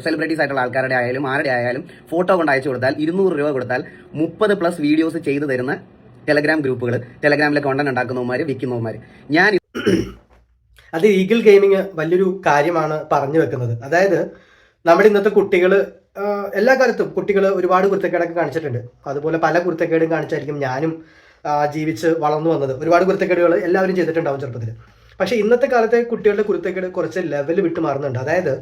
Celebrities ആയിട്ടുള്ള ആൾക്കാരുടെ ആയാലും ആരുടെ ആയാലും ഫോട്ടോ കൊണ്ട് അയച്ചു കൊടുത്താൽ 200 രൂപ കൊടുത്താൽ 30+ വീഡിയോസ് ചെയ്തു തരുന്ന ടെലഗ്രാം ഗ്രൂപ്പുകൾ, ടെലഗ്രാമിലെ കോണ്ടന്റ് ഉണ്ടാക്കുന്നവന്മാർ, വിൽക്കുന്നവന്മാർ. അത് ഈഗിൾ ഗെയിമിങ് വലിയൊരു കാര്യമാണ് പറഞ്ഞു വെക്കുന്നത്. അതായത് നമ്മുടെ ഇന്നത്തെ കുട്ടികൾ എല്ലാ കാലത്തും കുട്ടികൾ ഒരുപാട് കുരുത്തക്കേടൊക്കെ കാണിച്ചിട്ടുണ്ട്. അതുപോലെ പല കുരുത്തക്കേടും കാണിച്ചായിരിക്കും ഞാനും ജീവിച്ച് വളർന്നു വന്നത്. ഒരുപാട് കുരുത്തക്കേടുകൾ എല്ലാവരും ചെയ്തിട്ടുണ്ടാവും ചെറുപ്പത്തിൽ. പക്ഷേ ഇന്നത്തെ കാലത്തെ കുട്ടികളുടെ കുരുത്തക്കേട് കുറച്ച് ലെവൽ വിട്ട് മാറുന്നുണ്ട്. അതായത്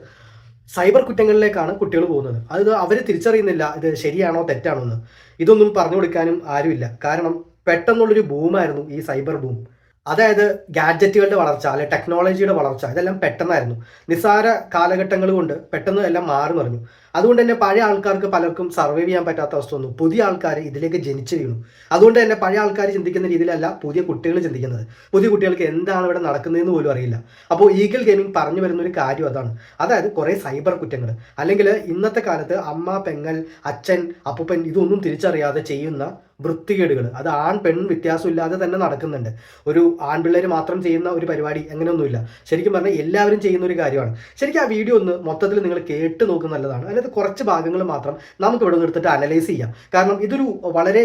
സൈബർ കുറ്റങ്ങളിലേക്കാണ് കുട്ടികൾ പോകുന്നത്. അത് അവർ തിരിച്ചറിയുന്നില്ല ഇത് ശരിയാണോ തെറ്റാണോ എന്ന്. ഇതൊന്നും പറഞ്ഞു കൊടുക്കാനും ആരുമില്ല. കാരണം പെട്ടെന്നുള്ളൊരു ബൂമായിരുന്നു ഈ സൈബർ ബൂം. അതായത് ഗാഡ്ജറ്റുകളുടെ വളർച്ച, അല്ലെ ടെക്നോളജിയുടെ വളർച്ച, ഇതെല്ലാം പെട്ടെന്നായിരുന്നു. നിസ്സാര കാലഘട്ടങ്ങൾ കൊണ്ട് പെട്ടെന്ന് എല്ലാം മാറി മറിഞ്ഞു. അതുകൊണ്ട് തന്നെ പഴയ ആൾക്കാർക്ക് പലർക്കും സർവൈവ് ചെയ്യാൻ പറ്റാത്ത അവസ്ഥ വന്നു. പുതിയ ആൾക്കാർ ഇതിലേക്ക് ജനിച്ചു വീണു. അതുകൊണ്ട് തന്നെ പഴയ ആൾക്കാർ ചിന്തിക്കുന്ന രീതിയിലല്ല പുതിയ കുട്ടികൾ ചിന്തിക്കുന്നത്. പുതിയ കുട്ടികൾക്ക് എന്താണ് ഇവിടെ നടക്കുന്നതെന്ന് പോലും അറിയില്ല. അപ്പോൾ ഈഗിൾ ഗെയിമിംഗ് പറഞ്ഞു വരുന്ന ഒരു കാര്യം അതാണ്. അതായത് കുറേ സൈബർ കുറ്റങ്ങൾ, അല്ലെങ്കിൽ ഇന്നത്തെ കാലത്ത് അമ്മ, പെങ്ങൽ, അച്ഛൻ, അപ്പൂപ്പൻ ഇതൊന്നും തിരിച്ചറിയാതെ ചെയ്യുന്ന വൃത്തികേടുകൾ, അത് ആൺ പെൺ വ്യത്യാസമില്ലാതെ തന്നെ നടക്കുന്നുണ്ട്. ഒരു ആൺപിള്ളേർ മാത്രം ചെയ്യുന്ന ഒരു പരിപാടി അങ്ങനെയൊന്നുമില്ല. ശരിക്കും പറഞ്ഞാൽ എല്ലാവരും ചെയ്യുന്ന ഒരു കാര്യമാണ്. ശരിക്കും ആ വീഡിയോ ഒന്ന് മൊത്തത്തിൽ നിങ്ങൾ കേട്ട് നോക്കുന്നത് നല്ലതാണ്. അതിനകത്ത് കുറച്ച് ഭാഗങ്ങൾ മാത്രം നമുക്ക് ഇവിടെ നിർത്തിട്ട് അനലൈസ് ചെയ്യാം. കാരണം ഇതൊരു വളരെ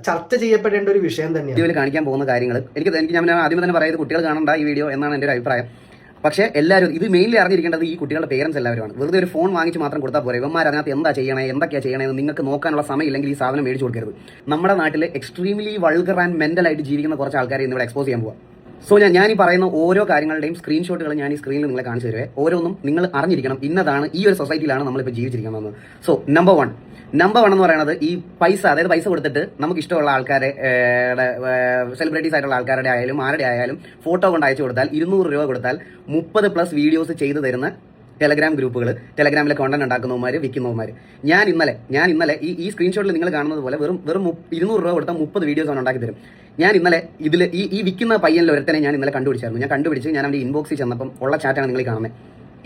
ചർച്ച ചെയ്യപ്പെടേണ്ട ഒരു വിഷയം തന്നെയാണ്. വീഡിയോയിൽ കാണിക്കാൻ പോകുന്ന കാര്യങ്ങൾ എനിക്ക് ഞാൻ ആദ്യം തന്നെ പറയുന്നത് കുട്ടികൾ കാണണ്ട ഈ വീഡിയോ എന്നാണ് എൻ്റെ ഒരു അഭിപ്രായം. പക്ഷേ എല്ലാവരും ഇത് മെയിൻലി അറിഞ്ഞിരിക്കേണ്ടത് ഈ കുട്ടികളുടെ പേരൻസ് എല്ലാവരുമാണ്. വെറുതെ ഒരു ഫോൺ വാങ്ങിച്ച് മാത്രം കൊടുത്താൽ പോരെ. ഇവന്മാർ അതിനകത്ത് എന്തൊക്കെയാണ് ചെയ്യണമെന്ന് നിങ്ങൾക്ക് നോക്കാനുള്ള സമയമില്ലെങ്കിൽ ഈ സാധനം മേടിച്ച് കൊടുക്കരുത്. നമ്മുടെ നാട്ടിൽ എക്സ്ട്രീംലി വൾഗർ ആൻഡ് മെന്റലായിട്ട് ജീവിക്കുന്ന കുറച്ച് ആൾക്കാരെ ഇന്നിവിടെ എക്സ്പോസ് ചെയ്യാൻ പോവാം. സോ ഞാൻ ഈ പറയുന്ന ഓരോ കാര്യങ്ങളുടെയും സ്ക്രീൻഷോട്ടുകൾ ഞാൻ ഈ സ്ക്രീനിൽ നിങ്ങളെ കാണിച്ചു തരുവേ. ഓരോന്നും നിങ്ങൾ അറിഞ്ഞിരിക്കണം. ഇന്നതാണ് ഈ ഒരു സൊസൈറ്റിയിലാണ് നമ്മളിപ്പോൾ ജീവിച്ചിരിക്കുന്നത്. സോ നമ്പർ വൺ എന്ന് പറയുന്നത് ഈ പൈസ, അതായത് പൈസ കൊടുത്തിട്ട് നമുക്ക് ഇഷ്ടമുള്ള ആൾക്കാരെ, സെലിബ്രിറ്റീസ് ആയിട്ടുള്ള ആൾക്കാരുടെ ആയാലും ആരുടെ ആയാലും ഫോട്ടോ കൊണ്ട് അയച്ചു കൊടുത്താൽ 200 രൂപ കൊടുത്താൽ 30+ വീഡിയോസ് ചെയ്തു തരുന്ന ടെലഗ്രാം ഗ്രൂപ്പുകൾ, ടെലഗ്രാമിലെ കോണ്ടന്റ് ഉണ്ടാക്കുന്നവന്മാർ, വിൽക്കുന്നവന്മാർ. ഞാൻ ഇന്നലെ ഈ സ്ക്രീൻഷോട്ടിൽ നിങ്ങൾ കാണുന്നത് പോലെ വെറും 200 രൂപ കൊടുത്താൽ 30 വീഡിയോസ് ആണ് ഉണ്ടാക്കി തരും. ഞാൻ ഇന്നലെ ഇതിൽ ഈ വിൽക്കുന്ന പയ്യനിൽ ഒരുത്തനെ ഞാൻ ഇന്നലെ കണ്ടുപിടിച്ചായിരുന്നു. ഞാൻ അവൻ്റെ ഇൻബോക്സിൽ ചെന്നപ്പം ഉള്ള ചാറ്റാണ് നിങ്ങൾ കാണുന്നത്.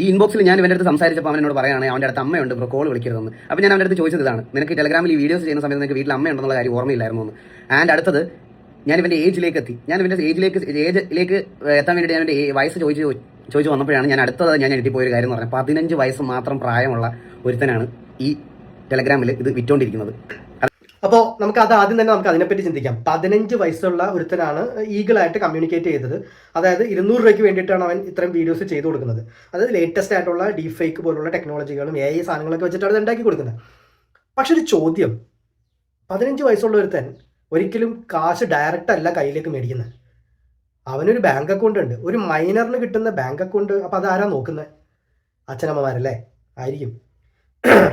ഈ ഇൻബോക്സിൽ ഞാൻ ഇവൻ്റെ അടുത്ത് സംസാരിച്ചപ്പോൾ അവനോട് പറയുകയാണ് അവൻ്റെ അടുത്ത് അമ്മയുണ്ട്, ഇപ്പോൾ കോൾ വിളിക്കരുതെന്ന്. അപ്പോൾ ഞാൻ അവൻ്റെ അടുത്ത് ചോദിച്ചത് ഇതാണ്, നിനക്ക് ടെലഗ്രാമിൽ ഈ വീഡിയോസ് ചെയ്യുന്ന സമയത്ത് നിനക്ക് വീട്ടിൽ അമ്മയുണ്ടെന്നുള്ള കാര്യം ഓർമ്മയില്ലായിരുന്നു എന്ന്. ആൻഡ് അടുത്തത്, ഞാൻ ഇവൻ്റെ ഏജിലേക്ക് എത്താൻ വേണ്ടി ഞാൻ വയസ്സ് ചോദിച്ചു വന്നപ്പോഴാണ് ഞാൻ ഞെട്ടിപ്പോയൊരു കാര്യം എന്ന് പറഞ്ഞാൽ 15 വയസ്സ് മാത്രം പ്രായമുള്ള ഒരുത്തനാണ് ഈ ടെലഗ്രാമിൽ ഇത് വിറ്റോണ്ടിരിക്കുന്നത്. അപ്പോൾ നമുക്ക് അത് ആദ്യം തന്നെ നമുക്ക് അതിനെപ്പറ്റി ചിന്തിക്കാം. 15 വയസ്സുള്ള ഒരുത്തനാണ് ഈഗിളായിട്ട് കമ്മ്യൂണിക്കേറ്റ് ചെയ്തത്. അതായത് 200 രൂപയ്ക്ക് വേണ്ടിയിട്ടാണ് അവൻ ഇത്രയും വീഡിയോസ് ചെയ്ത് കൊടുക്കുന്നത്. അതായത് ലേറ്റസ്റ്റ് ആയിട്ടുള്ള ഡീപ് ഫേക്ക് പോലുള്ള ടെക്നോളജികളും AI സാധനങ്ങളൊക്കെ വെച്ചിട്ടാണ് ഇത് ഉണ്ടാക്കി കൊടുക്കുന്നത്. പക്ഷെ ഒരു ചോദ്യം, 15 വയസ്സുള്ള ഒരുത്തൻ ഒരിക്കലും കാശ് ഡയറക്റ്റ് അല്ല കയ്യിലേക്ക് മേടിക്കുന്നത്. അവനൊരു ബാങ്ക് അക്കൗണ്ട് ഉണ്ട്. ഒരു മൈനറിന് കിട്ടുന്ന ബാങ്ക് അക്കൗണ്ട് അപ്പോൾ അതാരാ നോക്കുന്നത്? അച്ഛനമ്മമാരല്ലേ ആയിരിക്കും.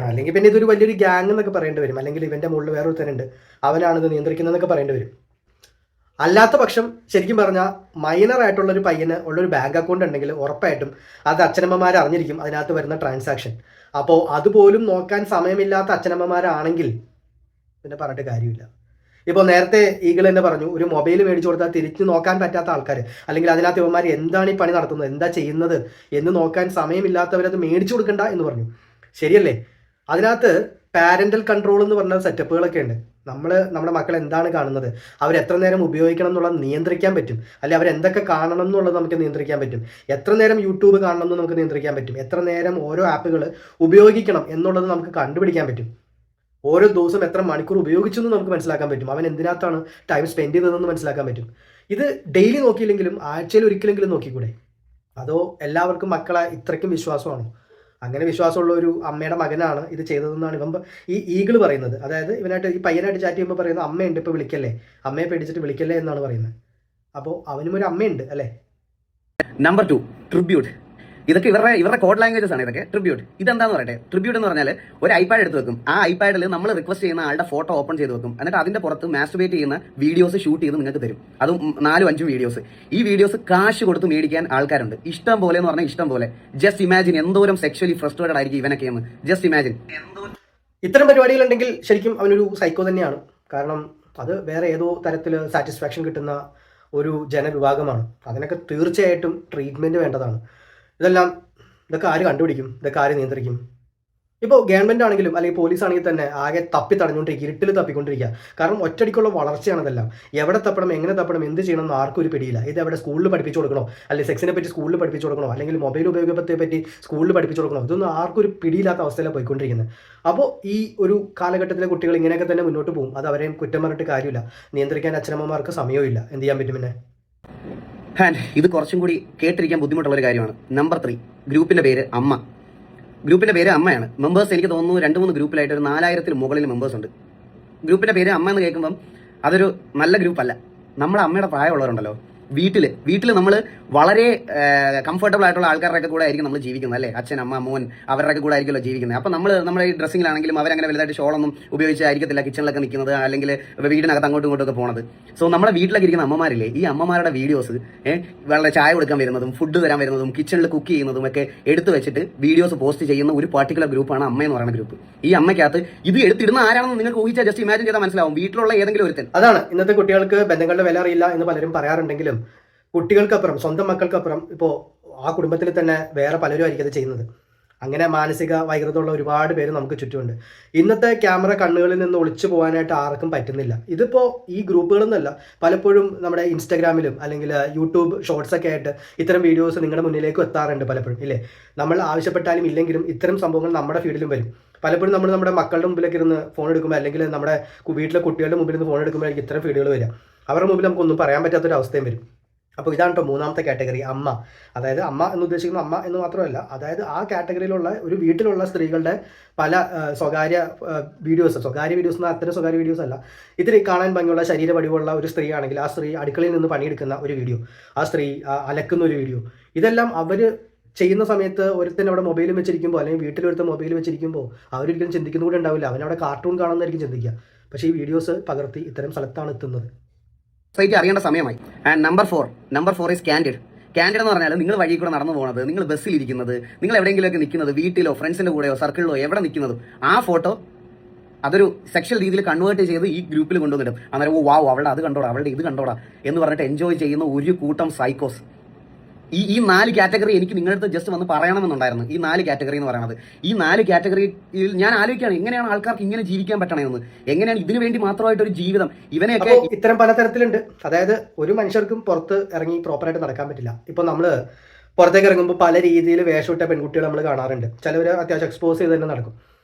അല്ലെങ്കിൽ പിന്നെ ഇതൊരു വലിയൊരു ഗ്യാങ് എന്നൊക്കെ പറയേണ്ടി വരും. അല്ലെങ്കിൽ ഇവൻ്റെ മുകളിൽ വേറെ ഒരുത്തനുണ്ട്, അവനാണിത് നിയന്ത്രിക്കുന്നതെന്നൊക്കെ പറയേണ്ടി വരും. അല്ലാത്ത പക്ഷം ശരിക്കും പറഞ്ഞാൽ മൈനർ ആയിട്ടുള്ളൊരു പയ്യന് ഉള്ളൊരു ബാങ്ക് അക്കൗണ്ട് ഉണ്ടെങ്കിൽ ഉറപ്പായിട്ടും അത് അച്ഛനമ്മമാർ അറിഞ്ഞിരിക്കും അതിനകത്ത് വരുന്ന ട്രാൻസാക്ഷൻ. അപ്പോൾ അതുപോലും നോക്കാൻ സമയമില്ലാത്ത അച്ഛനമ്മമാരാണെങ്കിൽ പിന്നെ പറഞ്ഞിട്ട് കാര്യമില്ല. ഇപ്പോൾ നേരത്തെ ഈഗിൾ തന്നെ പറഞ്ഞു, ഒരു മൊബൈൽ മേടിച്ചു കൊടുത്താൽ തിരിച്ചു നോക്കാൻ പറ്റാത്ത ആൾക്കാർ, അല്ലെങ്കിൽ അതിനകത്ത് ഇവന്മാർ എന്താണ് ഈ പണി നടത്തുന്നത്, എന്താ ചെയ്യുന്നത് എന്ന് നോക്കാൻ സമയമില്ലാത്തവരത് മേടിച്ചു കൊടുക്കണ്ട എന്ന് പറഞ്ഞു. ശരിയല്ലേ? അതിനകത്ത് പാരൻ്റൽ കൺട്രോൾ എന്ന് പറഞ്ഞ സെറ്റപ്പുകളൊക്കെ ഉണ്ട്. നമ്മുടെ മക്കൾ എന്താണ് കാണുന്നത്, അവരെത്ര നേരം ഉപയോഗിക്കണം എന്നുള്ളത് നിയന്ത്രിക്കാൻ പറ്റും. അല്ലെങ്കിൽ അവരെന്തൊക്കെ കാണണം എന്നുള്ളത് നമുക്ക് നിയന്ത്രിക്കാൻ പറ്റും. എത്ര നേരം യൂട്യൂബ് കാണണം എന്ന് നമുക്ക് നിയന്ത്രിക്കാൻ പറ്റും. എത്ര നേരം ഓരോ ആപ്പുകൾ ഉപയോഗിക്കണം എന്നുള്ളത് നമുക്ക് കണ്ടുപിടിക്കാൻ പറ്റും. ഓരോ ദിവസം എത്ര മണിക്കൂർ ഉപയോഗിച്ചു എന്ന് നമുക്ക് മനസ്സിലാക്കാൻ പറ്റും. അവൻ എന്തിനകത്താണ് ടൈം സ്പെൻഡ് ചെയ്തതെന്ന് മനസ്സിലാക്കാൻ പറ്റും. ഇത് ഡെയിലി നോക്കിയില്ലെങ്കിലും ആഴ്ചയിൽ ഒരിക്കലെങ്കിലും നോക്കിക്കൂടെ? അതോ എല്ലാവർക്കും മക്കളെ ഇത്രയ്ക്കും വിശ്വാസമാണോ? അങ്ങനെ വിശ്വാസമുള്ള ഒരു അമ്മയുടെ മകനാണ് ഇത് ചെയ്തതെന്നാണ് ഈ ഈഗിൾ പറയുന്നത്. അതായത് ഈ പയ്യനായിട്ട് ചാറ്റ് ചെയ്യുമ്പോൾ പറയുന്നത് അമ്മയുണ്ട്, ഇപ്പോൾ വിളിക്കല്ലേ, അമ്മയെ പേടിച്ചിട്ട് വിളിക്കല്ലേ എന്നാണ് പറയുന്നത്. അപ്പോൾ അവനും ഒരു അമ്മയുണ്ട് അല്ലേ? Number 2, tribute. ഇതൊക്കെ ഇവരുടെ കോഡ് ലാംഗ്വേജസ് ആണ്. ഇതൊക്കെ ട്രിബ്യൂട്ട്. ഇതെന്താന്ന് പറയട്ടെ? ട്രിബ്യൂട്ട് എന്ന് പറഞ്ഞാൽ ഒരു ഐപാഡ് എടുത്ത് വെക്കും. ആ ഐപാഡിൽ നമ്മൾ റിക്വസ്റ്റ് ചെയ്യുന്ന ആളുടെ ഫോട്ടോ ഓപ്പൺ ചെയ്ത് വെക്കും. എന്നിട്ട് അതിന്റെ പുറത്ത് മാസ്റ്റുർബേറ്റ് ചെയ്യുന്ന വീഡിയോസ് ഷൂട്ട് ചെയ്ത് നിങ്ങൾക്ക് തരും. അതും 4-5 വീഡിയോസ്. ഈ വീഡിയോസ് കാശ് കൊടുത്ത് മേടിക്കാൻ ആൾക്കാരുണ്ട് ഇഷ്ടം പോലെ എന്ന് പറഞ്ഞാൽ ഇഷ്ടം പോലെ. ജസ്റ്റ് ഇമാജിൻ എന്തോരം സെക്ഷലി ഫ്രസ്ട്രേറ്റഡ് ആയിരിക്കും ഇവനൊക്കെയെന്ന്. Just imagine. ഇത്തരം പരിപാടികളുണ്ടെങ്കിൽ ശരിക്കും അവനൊരു സൈക്കോ തന്നെയാണ്. കാരണം അത് വേറെ ഏതോ തരത്തിൽ സാറ്റിസ്ഫാക്ഷൻ കിട്ടുന്ന ഒരു ജനവിഭാഗമാണ്. അതിനൊക്കെ തീർച്ചയായിട്ടും ട്രീറ്റ്മെൻറ്റ് വേണ്ടതാണ്. ഇതൊക്കെ ആര് കണ്ടുപിടിക്കും? ഇതൊക്കെ ആര് നിയന്ത്രിക്കും? ഇപ്പോൾ ഗവൺമെന്റ് ആണെങ്കിലും അല്ലെങ്കിൽ പോലീസ് ആണെങ്കിൽ തന്നെ ആകെ തപ്പി തടഞ്ഞുകൊണ്ടിരിക്കുക, ഇരുട്ടിൽ തപ്പിക്കൊണ്ടിരിക്കുക. കാരണം ഒറ്റയടിക്കുള്ള വളർച്ചയാണ് ഇതെല്ലാം. എവിടെ തപ്പണം, എങ്ങനെ തപ്പണം, എന്ത് ചെയ്യണം എന്ന് ആർക്കും ഒരു പിടിയില്ല. ഇത് എവിടെ സ്കൂളിൽ പഠിപ്പിച്ചു കൊടുക്കണോ, അല്ലെങ്കിൽ സെക്സിനെ പറ്റി സ്കൂളിൽ പഠിപ്പിച്ചു കൊടുക്കണോ, അല്ലെങ്കിൽ മൊബൈൽ ഉപയോഗത്തെ പറ്റി സ്കൂളിൽ പഠിപ്പിച്ചു കൊടുക്കണോ, ഇതൊന്നും ആർക്കും ഒരു പിടിയില്ലാത്ത അവസ്ഥയിലാണ് പോയിക്കൊണ്ടിരിക്കുന്നത്. അപ്പോൾ ഈ ഒരു കാലഘട്ടത്തിലെ കുട്ടികൾ ഇങ്ങനെയൊക്കെ തന്നെ മുന്നോട്ട് പോകും. അത് അവരെയും കുറ്റം പറഞ്ഞിട്ട് കാര്യമില്ല. നിയന്ത്രിക്കാൻ അച്ഛനമ്മമാർക്ക് സമയവും ഇല്ല. എന്ത് ചെയ്യാൻ പറ്റും പിന്നെ? ഇത് കുറച്ചും കൂടി കേട്ടിരിക്കാൻ ബുദ്ധിമുട്ടുള്ള ഒരു കാര്യമാണ്. നമ്പർ 3, ഗ്രൂപ്പിന്റെ പേര് അമ്മ. ഗ്രൂപ്പിന്റെ പേര് അമ്മയാണ്. മെമ്പേഴ്സ് എനിക്ക് തോന്നുന്നു 2-3 ഗ്രൂപ്പിലായിട്ട് ഒരു 4000-ൽ മുകളിൽ മെമ്പേഴ്സ് ഉണ്ട്. ഗ്രൂപ്പിന്റെ പേര് അമ്മ എന്ന് കേൾക്കുമ്പം അതൊരു നല്ല ഗ്രൂപ്പല്ല. നമ്മുടെ അമ്മയുടെ പ്രായമുള്ളവരുണ്ടല്ലോ, വീട്ടിൽ നമ്മൾ വളരെ കംഫർട്ടബിൾ ആയിട്ടുള്ള ആൾക്കാരുടെ കൂടെ ആയിരിക്കും നമ്മൾ ജീവിക്കുന്നത്, അല്ലേ? അച്ഛൻ, അമ്മ, മോൻ, അവരുടെ കൂടെ ആയിരിക്കുമല്ലോ ജീവിക്കുന്നത്. അപ്പോൾ നമ്മുടെ ഈ ഡ്രസ്സിങ്ങിലാണെങ്കിലും അവരങ്ങനെ വലുതായിട്ട് ഷോളൊന്നും ഉപയോഗിച്ചായിരിക്കത്തില്ല കിച്ചണിലൊക്കെ നിൽക്കുന്നത്, അല്ലെങ്കിൽ വീടിനകത്ത് അങ്ങോട്ടും ഇങ്ങോട്ടൊക്കെ പോണത്. സോ നമ്മുടെ വീട്ടിലൊക്കെ ഇരിക്കുന്ന അമ്മമാരില്ലേ, ഈ അമ്മമാരുടെ വീഡിയോസ് വളരെ ചായ കൊടുക്കാൻ വരുന്നതും ഫുഡ് തരാൻ വരുന്നതും കിച്ചണിൽ കുക്ക് ചെയ്യുന്നതും ഒക്കെ എടുത്തു വെച്ചിട്ട് വീഡിയോസ് പോസ്റ്റ് ചെയ്യുന്ന ഒരു പർട്ടിക്കുലർ ഗ്രൂപ്പാണ് അമ്മ എന്ന് പറയുന്ന ഗ്രൂപ്പ്. ഈ അമ്മയ്ക്കകത്ത് ഇത് എടുത്തിടുന്ന ആരാണെന്ന് നിങ്ങൾക്ക് ഊഹിച്ചാൽ ജസ്റ്റ് ഇമാജിൻ ചെയ്താൽ മനസ്സിലാവും. വീട്ടിലുള്ള ഏതെങ്കിലും ഒരുത്തൻ. അതാണ് ഇന്നത്തെ കുട്ടികൾക്ക് ബന്ധങ്ങളുടെ വില അറിയില്ല എന്ന് പലരും പറയാറുണ്ടെങ്കിലും കുട്ടികൾക്കപ്പുറം, സ്വന്തം മക്കൾക്കപ്പുറം ഇപ്പോൾ ആ കുടുംബത്തിൽ തന്നെ വേറെ പലരും ആയിരിക്കും അത് ചെയ്യുന്നത്. അങ്ങനെ മാനസിക വൈകൃതമുള്ള ഒരുപാട് പേര് നമുക്ക് ചുറ്റുമുണ്ട്. ഇന്നത്തെ ക്യാമറ കണ്ണുകളിൽ നിന്ന് ഒളിച്ചു പോകാനായിട്ട് ആർക്കും പറ്റുന്നില്ല. ഇതിപ്പോൾ ഈ ഗ്രൂപ്പുകളൊന്നുമല്ല, പലപ്പോഴും നമ്മുടെ ഇൻസ്റ്റാഗ്രാമിലും അല്ലെങ്കിൽ യൂട്യൂബ് ഷോർട്സ് ഒക്കെ ആയിട്ട് ഇത്തരം വീഡിയോസ് നിങ്ങളുടെ മുന്നിലേക്ക് എത്താറുണ്ട് പലപ്പോഴും, ഇല്ലേ? നമ്മൾ ആവശ്യപ്പെട്ടാലും ഇല്ലെങ്കിലും ഇത്തരം സംഭവങ്ങൾ നമ്മുടെ ഫീഡിലും വരും. പലപ്പോഴും നമ്മൾ നമ്മുടെ മക്കളുടെ മുമ്പിലേക്ക് ഇരുന്ന് ഫോൺ എടുക്കുമ്പോൾ, അല്ലെങ്കിൽ നമ്മുടെ വീട്ടിലെ കുട്ടികളുടെ മുമ്പിൽ നിന്ന് ഫോൺ എടുക്കുമ്പോഴായിരിക്കും ഇത്തരം ഫീഡുകൾ വരിക. അവരുടെ മുമ്പിൽ നമുക്കൊന്നും പറയാൻ പറ്റാത്തൊരു അവസ്ഥയും വരും. അപ്പോൾ ഇതാണ് കേട്ടോ മൂന്നാമത്തെ കാറ്റഗറി, അമ്മ. അതായത് അമ്മ എന്ന് ഉദ്ദേശിക്കുന്ന അമ്മ എന്ന് മാത്രമല്ല, അതായത് ആ കാറ്റഗറിയിലുള്ള ഒരു വീട്ടിലുള്ള സ്ത്രീകളുടെ പല സ്വകാര്യ വീഡിയോസ് എന്ന് അത്തരം സ്വകാര്യ വീഡിയോസ് അല്ല, ഇത്തിരി കാണാൻ ഭംഗിയുള്ള ശരീര വടിവുള്ള ഒരു സ്ത്രീ ആണെങ്കിൽ ആ സ്ത്രീ അടുക്കളയിൽ നിന്ന് പണിയെടുക്കുന്ന ഒരു വീഡിയോ, ആ സ്ത്രീ അലക്കുന്ന ഒരു വീഡിയോ, ഇതെല്ലാം അവർ ചെയ്യുന്ന സമയത്ത് ഒരുത്തൻ അവിടെ മൊബൈലും വെച്ചിരിക്കുമ്പോൾ, അല്ലെങ്കിൽ വീട്ടിലൊരുത്തൻ മൊബൈൽ വെച്ചിരിക്കുമ്പോൾ അവരൊരിക്കലും ചിന്തിക്കുന്ന കൂടെ ഉണ്ടാവില്ല. അവനവിടെ കാർട്ടൂൺ കാണുന്നതായിരിക്കും ചിന്തിക്കുക. പക്ഷേ ഈ വീഡിയോസ് പകർത്തി ഇത്തരം സ്ഥലത്താണ് എത്തുന്നത്. സൊസൈറ്റി അറിയേണ്ട സമയമായി. And number 4 is candid. Candid എന്ന് പറഞ്ഞാൽ നിങ്ങൾ വഴി കൂടെ നടന്നു പോകുന്നത്, നിങ്ങൾ ബസ്സിലിരിക്കുന്നത്, നിങ്ങൾ എവിടെയെങ്കിലുമൊക്കെ നിൽക്കുന്നത്, വീട്ടിലോ ഫ്രണ്ട്സിന്റെ കൂടെയോ സർക്കിളിലോ എവിടെ നിൽക്കുന്നതും ആ ഫോട്ടോ അതൊരു സെക്ഷൽ രീതിയിൽ കൺവേർട്ട് ചെയ്ത് ഈ ഗ്രൂപ്പിൽ കൊണ്ടുവന്നിടും. അന്നേരം വാവ് അവളുടെ അത് കണ്ടോടാ, അവളുടെ ഇത് കണ്ടോടാ എന്ന് പറഞ്ഞിട്ട് എൻജോയ് ചെയ്യുന്ന ഒരു കൂട്ടം സൈക്കോസ്. ഈ 4 കാറ്റഗറി എനിക്ക് നിങ്ങളുടെ അടുത്ത് ജസ്റ്റ് വന്ന് പറയണമെന്നുണ്ടായിരുന്നു. ഈ 4 കാറ്റഗറി എന്ന് പറയുന്നത്, ഈ 4 കാറ്റഗറിയിൽ ഞാൻ ആലോചിക്കുകയാണ് എങ്ങനെയാണ് ആൾക്കാർക്ക് ഇങ്ങനെ ജീവിക്കാൻ പറ്റണമെന്ന്, എങ്ങനെയാണ് ഇതിനു വേണ്ടി മാത്രമായിട്ടൊരു ജീവിതം. ഇവനെയൊക്കെ ഇത്തരം പലതരത്തിലുണ്ട്. അതായത് ഒരു മനുഷ്യർക്കും പുറത്ത് ഇറങ്ങി പ്രോപ്പറായിട്ട് നടക്കാൻ പറ്റില്ല. ഇപ്പോൾ നമ്മൾ പുറത്തേക്ക് ഇറങ്ങുമ്പോൾ പല രീതിയിൽ വേഷമിട്ട പെൺകുട്ടികൾ നമ്മൾ കാണാറുണ്ട്. ചിലവർ അത്യാവശ്യം എക്സ്പോസ് ചെയ്ത് തന്നെ നടക്കും.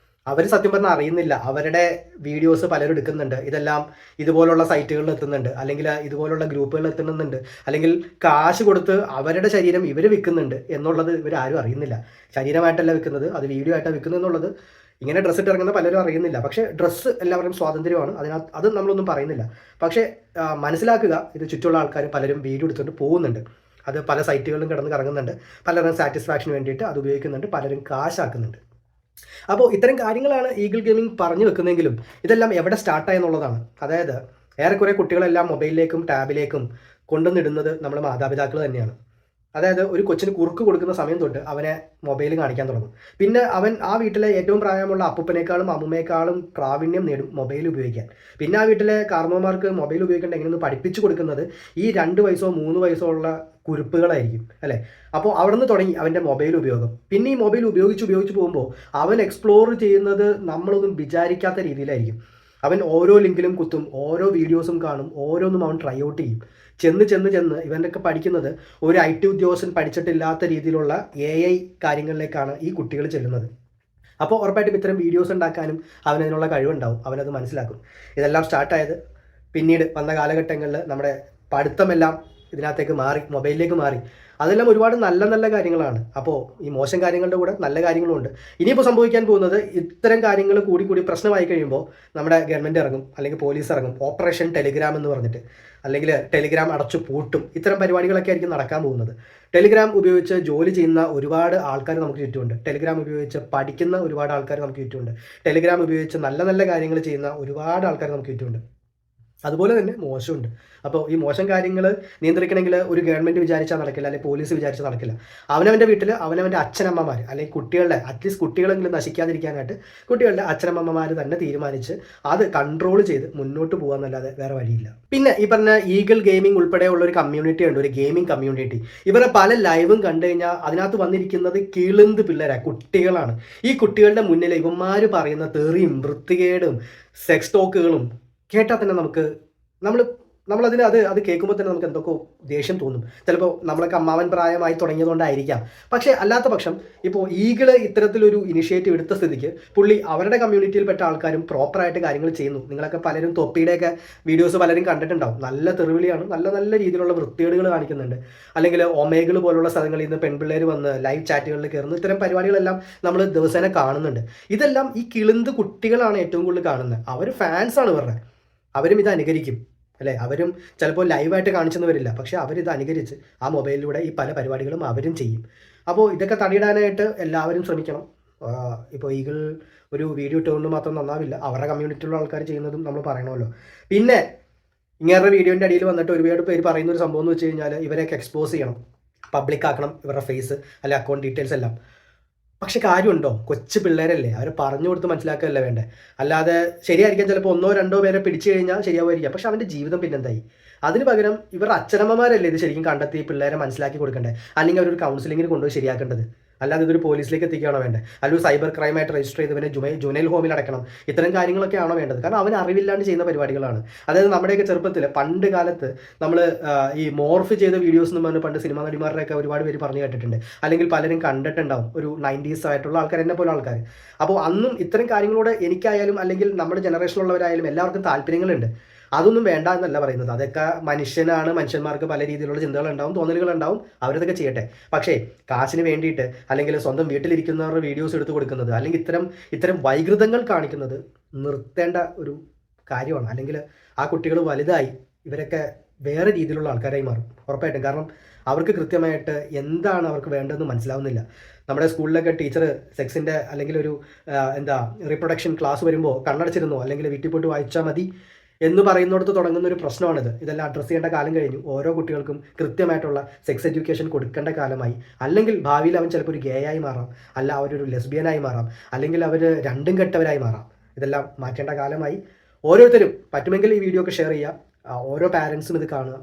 അവർ സത്യം പറഞ്ഞാൽ അറിയുന്നില്ല, അവരുടെ വീഡിയോസ് പലരും എടുക്കുന്നുണ്ട്, ഇതെല്ലാം ഇതുപോലുള്ള സൈറ്റുകളിൽ എത്തുന്നുണ്ട്, അല്ലെങ്കിൽ ഇതുപോലുള്ള ഗ്രൂപ്പുകളിൽ എത്തുന്നുണ്ട്, അല്ലെങ്കിൽ കാശ് കൊടുത്ത് അവരുടെ ശരീരം ഇവർ വിൽക്കുന്നുണ്ട് എന്നുള്ളത് ഇവരാരും അറിയുന്നില്ല. ശരീരമായിട്ടല്ല വിൽക്കുന്നത്, അത് വീഡിയോ ആയിട്ടാണ് വിൽക്കുന്നത് എന്നുള്ളത് ഇങ്ങനെ ഡ്രസ്സ് ഇട്ട് ഇറങ്ങുന്ന പലരും അറിയുന്നില്ല. പക്ഷേ ഡ്രസ്സ് എല്ലാവരും സ്വാതന്ത്ര്യമാണ്, അതിനകത്ത് അത് നമ്മളൊന്നും പറയുന്നില്ല. പക്ഷേ മനസ്സിലാക്കുക, ഇത് ചുറ്റുള്ള ആൾക്കാർ പലരും വീഡിയോ എടുത്തുകൊണ്ട് പോകുന്നുണ്ട്. അത് പല സൈറ്റുകളിലും കിടന്ന് കറങ്ങുന്നുണ്ട്, പലരും സാറ്റിസ്ഫാക്ഷന് വേണ്ടിയിട്ട് അത് ഉപയോഗിക്കുന്നുണ്ട്, പലരും കാശാക്കുന്നുണ്ട്. അപ്പോൾ ഇത്തരം കാര്യങ്ങളാണ് ഈഗിൾ ഗെയിമിംഗ് പറഞ്ഞു വെക്കുന്നതെങ്കിലും ഇതെല്ലാം എവിടെ സ്റ്റാർട്ടായി എന്നുള്ളതാണ്. അതായത് ഏറെക്കുറെ കുട്ടികളെല്ലാം മൊബൈലിലേക്കും ടാബിലേക്കും കൊണ്ടുവന്നിടുന്നത് നമ്മുടെ മാതാപിതാക്കൾ തന്നെയാണ്. അതായത് ഒരു കൊച്ചിന് കുറുക്ക് കൊടുക്കുന്ന സമയം തൊട്ട് അവനെ മൊബൈൽ കാണിക്കാൻ തുടങ്ങും. പിന്നെ അവൻ ആ വീട്ടിലെ ഏറ്റവും പ്രായമുള്ള അപ്പൂപ്പനേക്കാളും അമ്മൂമ്മയെക്കാളും പ്രാവീണ്യം നേടും മൊബൈൽ ഉപയോഗിക്കാൻ. പിന്നെ ആ വീട്ടിലെ കാർന്നോമാർക്ക് മൊബൈൽ ഉപയോഗിക്കേണ്ട എങ്ങനെയൊന്ന് പഠിപ്പിച്ചു കൊടുക്കുന്നത് ഈ 2 വയസ്സോ 3 വയസ്സോ ഉള്ള കുരുപ്പുകളായിരിക്കും, അല്ലേ? അപ്പോൾ അവിടെ നിന്ന് തുടങ്ങി അവൻ്റെ മൊബൈൽ ഉപയോഗം. പിന്നെ ഈ മൊബൈൽ ഉപയോഗിച്ച് പോകുമ്പോൾ അവൻ എക്സ്പ്ലോർ ചെയ്യുന്നത് നമ്മളൊന്നും വിചാരിക്കാത്ത രീതിയിലായിരിക്കും. അവൻ ഓരോ ലിങ്കിലും കുത്തും, ഓരോ വീഡിയോസും കാണും, ഓരോന്നും അവൻ ട്രൈ ഔട്ട് ചെയ്യും. ചെന്ന് ഇവൻ്റെയൊക്കെ പഠിക്കുന്നത് ഒരു IT ഉദ്യോഗസ്ഥൻ പഠിച്ചിട്ടില്ലാത്ത രീതിയിലുള്ള AI കാര്യങ്ങളിലേക്കാണ് ഈ കുട്ടികൾ ചെല്ലുന്നത്. അപ്പോൾ ഉറപ്പായിട്ടും ഇത്തരം വീഡിയോസ് ഉണ്ടാക്കാനും അവനതിനുള്ള കഴിവുണ്ടാവും, അവനത് മനസ്സിലാക്കും. ഇതെല്ലാം സ്റ്റാർട്ടായത് പിന്നീട് വന്ന കാലഘട്ടങ്ങളിൽ നമ്മുടെ പഠിത്തമെല്ലാം ഇതിനകത്തേക്ക് മാറി, മൊബൈലിലേക്ക് മാറി. അതെല്ലാം ഒരുപാട് നല്ല നല്ല കാര്യങ്ങളാണ്. അപ്പോൾ ഈ മോശം കാര്യങ്ങളുടെ കൂടെ നല്ല കാര്യങ്ങളുമുണ്ട്. ഇനിയിപ്പോൾ സംഭവിക്കാൻ പോകുന്നത് ഇത്തരം കാര്യങ്ങൾ കൂടി പ്രശ്നമായി കഴിയുമ്പോൾ നമ്മുടെ ഗവൺമെൻറ് ഇറങ്ങും, അല്ലെങ്കിൽ പോലീസ് ഇറങ്ങും, ഓപ്പറേഷൻ ടെലിഗ്രാം എന്ന് പറഞ്ഞിട്ട്, അല്ലെങ്കിൽ ടെലിഗ്രാം അടച്ചു പൂട്ടും. ഇത്തരം പരിപാടികളൊക്കെ ആയിരിക്കും നടക്കാൻ പോകുന്നത്. ടെലിഗ്രാം ഉപയോഗിച്ച് ജോലി ചെയ്യുന്ന ഒരുപാട് ആൾക്കാർ നമുക്ക് ചുറ്റുമുണ്ട്. ടെലിഗ്രാം ഉപയോഗിച്ച് പഠിക്കുന്ന ഒരുപാട് ആൾക്കാർ നമുക്ക് ചുറ്റുമുണ്ട്. ടെലിഗ്രാം ഉപയോഗിച്ച് നല്ല നല്ല കാര്യങ്ങൾ ചെയ്യുന്ന ഒരുപാട് ആൾക്കാർ നമുക്ക് ചുറ്റുമുണ്ട്. അതുപോലെ തന്നെ മോശമുണ്ട്. അപ്പോൾ ഈ മോശം കാര്യങ്ങൾ നിയന്ത്രിക്കണമെങ്കിൽ ഒരു ഗവൺമെൻറ് വിചാരിച്ചാൽ നടക്കില്ല, അല്ലെങ്കിൽ പോലീസ് വിചാരിച്ചാൽ നടക്കില്ല. അവനവൻ്റെ വീട്ടിൽ അവനവൻ്റെ അച്ഛനമ്മമാർ, അല്ലെങ്കിൽ കുട്ടികളുടെ അറ്റ്ലീസ്റ്റ് കുട്ടികളെങ്കിലും നശിക്കാതിരിക്കാനായിട്ട് കുട്ടികളുടെ അച്ഛനമ്മമാർ തന്നെ തീരുമാനിച്ച് അത് കൺട്രോൾ ചെയ്ത് മുന്നോട്ട് പോകാമെന്നല്ലാതെ വേറെ വഴിയില്ല. പിന്നെ ഈ പറഞ്ഞ ഈഗിൾ ഗെയിമിംഗ് ഉൾപ്പെടെയുള്ള ഒരു കമ്മ്യൂണിറ്റി ഉണ്ട്, ഒരു ഗെയിമിംഗ് കമ്മ്യൂണിറ്റി. ഇവരെ പല ലൈവും കണ്ടു കഴിഞ്ഞാൽ അതിനകത്ത് വന്നിരിക്കുന്നത് കിളുന്ത് പിള്ളേരാണ്, കുട്ടികളാണ്. ഈ കുട്ടികളുടെ മുന്നിൽ ഇവന്മാർ പറയുന്ന തെറിയും വൃത്തികേടും സെക്സ് ടോക്കുകളും കേട്ടാൽ തന്നെ നമ്മളതിന് അത് കേൾക്കുമ്പോൾ തന്നെ നമുക്ക് എന്തൊക്കെ ദേഷ്യം തോന്നും. ചിലപ്പോൾ നമ്മളൊക്കെ അമ്മാവൻ പ്രായമായി തുടങ്ങിയതുകൊണ്ടായിരിക്കാം. പക്ഷേ അല്ലാത്ത പക്ഷം ഇപ്പോൾ ഈഗിള് ഇത്തരത്തിലൊരു ഇനിഷ്യേറ്റീവ് എടുത്ത സ്ഥിതിക്ക് പുള്ളി അവരുടെ കമ്മ്യൂണിറ്റിയിൽപ്പെട്ട ആൾക്കാരും പ്രോപ്പറായിട്ട് കാര്യങ്ങൾ ചെയ്യുന്നു. നിങ്ങളൊക്കെ പലരും തൊപ്പിയുടെയൊക്കെ വീഡിയോസ് പലരും കണ്ടിട്ടുണ്ടാവും. നല്ല തെറിവിളിയാണ്, നല്ല നല്ല രീതിയിലുള്ള വൃത്തികേടുകൾ കാണിക്കുന്നുണ്ട്. അല്ലെങ്കിൽ ഒമേഗിൾ പോലുള്ള സ്ഥലങ്ങളിൽ നിന്ന് പെൺപിള്ളേർ വന്ന് ലൈവ് ചാറ്റുകളിൽ കയറുന്നു. ഇത്തരം പരിപാടികളെല്ലാം നമ്മൾ ദിവസേന കാണുന്നുണ്ട്. ഇതെല്ലാം ഈ കിളുന്ത് കുട്ടികളാണ് ഏറ്റവും കൂടുതൽ കാണുന്നത്. അവർ ഫാൻസാണ് ഇവരുടെ, അവരും ഇത് അനുകരിക്കും അല്ലേ. അവരും ചിലപ്പോൾ ലൈവായിട്ട് കാണിച്ചെന്ന് വരില്ല, പക്ഷേ അവരിത് അനുകരിച്ച് ആ മൊബൈലിലൂടെ ഈ പല പരിപാടികളും അവരും ചെയ്യും. അപ്പോൾ ഇതൊക്കെ തടയിടാനായിട്ട് എല്ലാവരും ശ്രമിക്കണം. ഇപ്പോൾ ഈഗിൾ ഒരു വീഡിയോ ഇട്ടുകൊണ്ട് മാത്രം നന്നാവില്ല, അവരുടെ കമ്മ്യൂണിറ്റിയിലുള്ള ആൾക്കാർ ചെയ്യുന്നതും നമ്മൾ പറയണമല്ലോ. പിന്നെ ഇങ്ങനത്തെ വീഡിയോൻ്റെ അടിയിൽ വന്നിട്ട് ഒരുപാട് പേര് പറയുന്ന ഒരു സംഭവം എന്ന് വെച്ച് കഴിഞ്ഞാൽ ഇവരെയൊക്കെ എക്സ്പോസ് ചെയ്യണം, പബ്ലിക് ആക്കണം ഇവരുടെ ഫേസ് അല്ലെ അക്കൗണ്ട് ഡീറ്റെയിൽസ് എല്ലാം. പക്ഷെ കാര്യമുണ്ടോ? കൊച്ചു പിള്ളേരല്ലേ, അവരെ പറഞ്ഞു കൊടുത്ത് മനസ്സിലാക്കുകയല്ല വേണ്ടേ. അല്ലാതെ ശരിയായിരിക്കാം, ചിലപ്പോൾ 1-2 പേരെ പിടിച്ചു കഴിഞ്ഞാൽ ശരിയാവുമായിരിക്കാം, പക്ഷെ അവൻ്റെ ജീവിതം പിന്നെന്തായി? അതിന് പകരം ഇവരുടെ അച്ഛനമ്മമാരല്ലേ ഇത് ശരിക്കും കണ്ടെത്തി പിള്ളേരെ മനസ്സിലാക്കി കൊടുക്കണ്ടേ, അല്ലെങ്കിൽ അവരൊരു കൗൺസിലിങ്ങിന് കൊണ്ടുപോയി ശരിയാക്കേണ്ടത്. അല്ലാതെ ഇതൊരു പോലീസിലേക്ക് എത്തിക്കുകയാണോ വേണ്ടത്, അല്ലെങ്കിൽ സൈബർ ക്രൈമായിട്ട് രജിസ്റ്റർ ചെയ്ത് ഇവനെ ജുനൈൽ ഹോമിൽ അടക്കണം, ഇത്തരം കാര്യങ്ങളൊക്കെയാണോ വേണ്ടത്? കാരണം അവൻ അറിവില്ലാണ്ട് ചെയ്യുന്ന പരിപാടികളാണ്. അതായത് നമ്മുടെയൊക്കെ ചെറുപ്പത്തിൽ പണ്ട് കാലത്ത് നമ്മൾ ഈ മോർഫ് ചെയ്ത വീഡിയോസ് എന്ന് പറഞ്ഞ് പണ്ട് സിനിമാ നടിമാരുടെയൊക്കെ ഒരുപാട് പേര് പറഞ്ഞു കേട്ടിട്ടുണ്ട്, അല്ലെങ്കിൽ പലരും കണ്ടിട്ടുണ്ടാവും, ഒരു 90s ആയിട്ടുള്ള ആൾക്കാർ, എന്നെ പോലെ ആൾക്കാർ. അപ്പോൾ അന്നും ഇത്തരം കാര്യങ്ങളോട് എനിക്കായാലും അല്ലെങ്കിൽ നമ്മുടെ ജനറേഷനിലുള്ളവരായാലും എല്ലാവർക്കും താല്പര്യങ്ങളുണ്ട്. അതൊന്നും വേണ്ട എന്നല്ല പറയുന്നത്. അതൊക്കെ മനുഷ്യനാണ്, മനുഷ്യന്മാർക്ക് പല രീതിയിലുള്ള ചിന്തകളുണ്ടാവും, തോന്നലുകളുണ്ടാവും, അവരതൊക്കെ ചെയ്യട്ടെ. പക്ഷേ കാശിന് വേണ്ടിയിട്ട് അല്ലെങ്കിൽ സ്വന്തം വീട്ടിലിരിക്കുന്നവരുടെ വീഡിയോസ് എടുത്ത് കൊടുക്കുന്നത്, അല്ലെങ്കിൽ ഇത്തരം വൈകൃതങ്ങൾ കാണിക്കുന്നത് നിർത്തേണ്ട ഒരു കാര്യമാണ്. അല്ലെങ്കിൽ ആ കുട്ടികൾ വലുതായി ഇവരൊക്കെ വേറെ രീതിയിലുള്ള ആൾക്കാരായി മാറും ഉറപ്പായിട്ടും. കാരണം അവർക്ക് കൃത്യമായിട്ട് എന്താണ് അവർക്ക് വേണ്ടതെന്ന് മനസ്സിലാവുന്നില്ല. നമ്മുടെ സ്കൂളിലൊക്കെ ടീച്ചർ സെക്സിൻ്റെ അല്ലെങ്കിൽ ഒരു റീപ്രൊഡക്ഷൻ ക്ലാസ് വരുമ്പോൾ കണ്ണടച്ചിരുന്നോ അല്ലെങ്കിൽ വീട്ടിൽ പോയിട്ട് വായിച്ചാൽ മതി എന്ന് പറയുന്നിടത്ത് തുടങ്ങുന്ന ഒരു പ്രശ്നമാണിത്. ഇതെല്ലാം അഡ്രസ്സ് ചെയ്യേണ്ട കാലം കഴിഞ്ഞു. ഓരോ കുട്ടികൾക്കും കൃത്യമായിട്ടുള്ള സെക്സ് എഡ്യൂക്കേഷൻ കൊടുക്കേണ്ട കാലമായി. അല്ലെങ്കിൽ ഭാവിയിൽ അവൻ ചിലപ്പോൾ ഒരു ഗേ ആയി മാറാം, അല്ല അവരൊരു ലെസ്ബിയനായി മാറാം, അല്ലെങ്കിൽ അവർ രണ്ടും കെട്ടവരായി മാറാം. ഇതെല്ലാം മാറ്റേണ്ട കാലമായി. ഓരോരുത്തരും പറ്റുമെങ്കിൽ ഈ വീഡിയോ ഒക്കെ ഷെയർ ചെയ്യുക. ഓരോ പാരൻസും ഇത് കാണുക.